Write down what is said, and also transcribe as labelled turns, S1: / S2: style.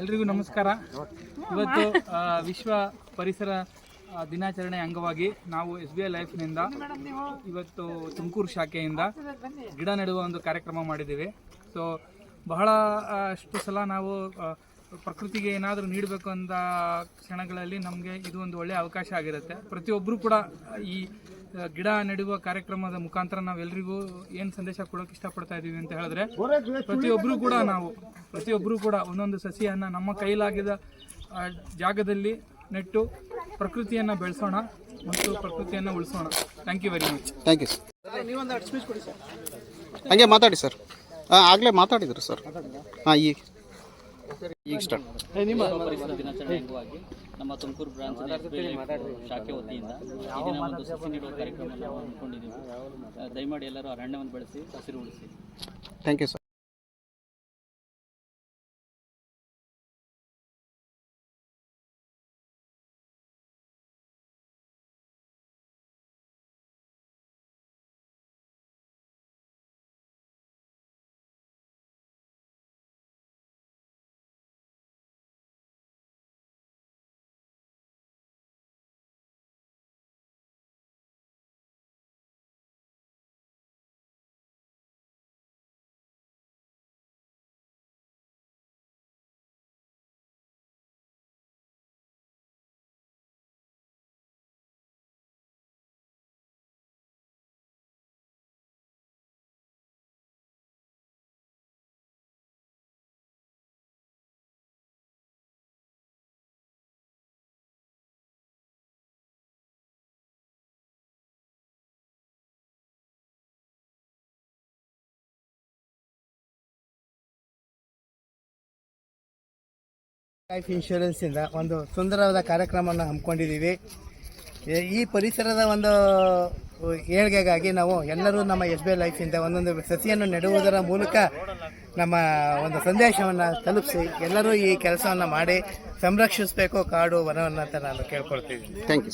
S1: ಎಲ್ರಿಗೂ ನಮಸ್ಕಾರ. ಇವತ್ತು ವಿಶ್ವ ಪರಿಸರ ದಿನಾಚರಣೆ ಅಂಗವಾಗಿ ನಾವು SBI ಲೈಫ್ನಿಂದ ಇವತ್ತು ತುಮಕೂರು ಶಾಖೆಯಿಂದ ಗಿಡ ನೆಡುವ ಒಂದು ಕಾರ್ಯಕ್ರಮ ಮಾಡಿದ್ದೀವಿ. ಸೊ ಬಹಳ ಅಷ್ಟು ಸಲ ನಾವು ಪ್ರಕೃತಿಗೆ ಏನಾದರೂ ನೀಡಬೇಕು ಅಂತ ಕ್ಷಣಗಳಲ್ಲಿ ನಮಗೆ ಇದು ಒಂದು ಒಳ್ಳೆಯ ಅವಕಾಶ ಆಗಿರುತ್ತೆ. ಪ್ರತಿಯೊಬ್ಬರು ಕೂಡ ಈ ಗಿಡ ನೆಡುವ ಕಾರ್ಯಕ್ರಮದ ಮುಖಾಂತರ ನಾವೆಲ್ಲರಿಗೂ ಏನು ಸಂದೇಶ ಕೊಡೋಕೆ ಇಷ್ಟಪಡ್ತಾ ಇದ್ದೀವಿ ಅಂತ ಹೇಳಿದ್ರೆ, ಪ್ರತಿಯೊಬ್ಬರು ಕೂಡ ಒಂದೊಂದು ಸಸಿಯನ್ನು ನಮ್ಮ ಕೈಲಾಗಿದ ಜಾಗದಲ್ಲಿ ನೆಟ್ಟು ಪ್ರಕೃತಿಯನ್ನು ಬೆಳೆಸೋಣ ಮತ್ತು ಪ್ರಕೃತಿಯನ್ನು ಉಳಿಸೋಣ. Thank you very much.
S2: Thank you sir. ನೀವೊಂದು ಸ್ಪೀಚ್ ಕೊಡಿ ಸರ್. ಹಾಗೆ ಮಾತಾಡಿ ಸರ್. ಆಗಲೇ ಮಾತಾಡಿದ್ರು ಸರ್. ಈಗ ಸ್ಟಾರ್ಟ್.
S3: ಪರಿಸರ ದಿನಾಚರಣೆ ಅಂಗವಾಗಿ ನಮ್ಮ ತುಮಕೂರು ಬ್ರಾಂಚ್ ಶಾಖೆ ವತಿಯಿಂದ ಈ ದಿನ ಒಂದು ಸಸಿ ನೀಡುವ ಕಾರ್ಯಕ್ರಮ ನಾವು ಹಮ್ಮಿಕೊಂಡಿದ್ದೀವಿ. ದಯಮಾಡಿ ಎಲ್ಲರೂ ಅರಣ್ಯವನ್ನು ಬೆಳೆಸಿ, ಹಸಿರು ಉಳಿಸಿ.
S2: Thank you sir.
S4: ಲೈಫ್ ಇನ್ಶೂರೆನ್ಸಿಂದ ಒಂದು ಸುಂದರವಾದ ಕಾರ್ಯಕ್ರಮವನ್ನು ಹಮ್ಮಿಕೊಂಡಿದ್ದೀವಿ. ಈ ಪರಿಸರದ ಒಂದು ಏಳ್ಗೆಗಾಗಿ ನಾವು ಎಲ್ಲರೂ ನಮ್ಮ SBI ಲೈಫಿಂದ ಒಂದೊಂದು ಸಸಿಯನ್ನು ನೆಡುವುದರ ಮೂಲಕ ನಮ್ಮ ಒಂದು ಸಂದೇಶವನ್ನು ತಲುಪಿಸಿ ಎಲ್ಲರೂ ಈ ಕೆಲಸವನ್ನು ಮಾಡಿ ಸಂರಕ್ಷಿಸಬೇಕು ಕಾಡು ವನವನ್ನು ಅಂತ ನಾನು ಕೇಳ್ಕೊಳ್ತಿದ್ದೀನಿ.
S2: Thank you.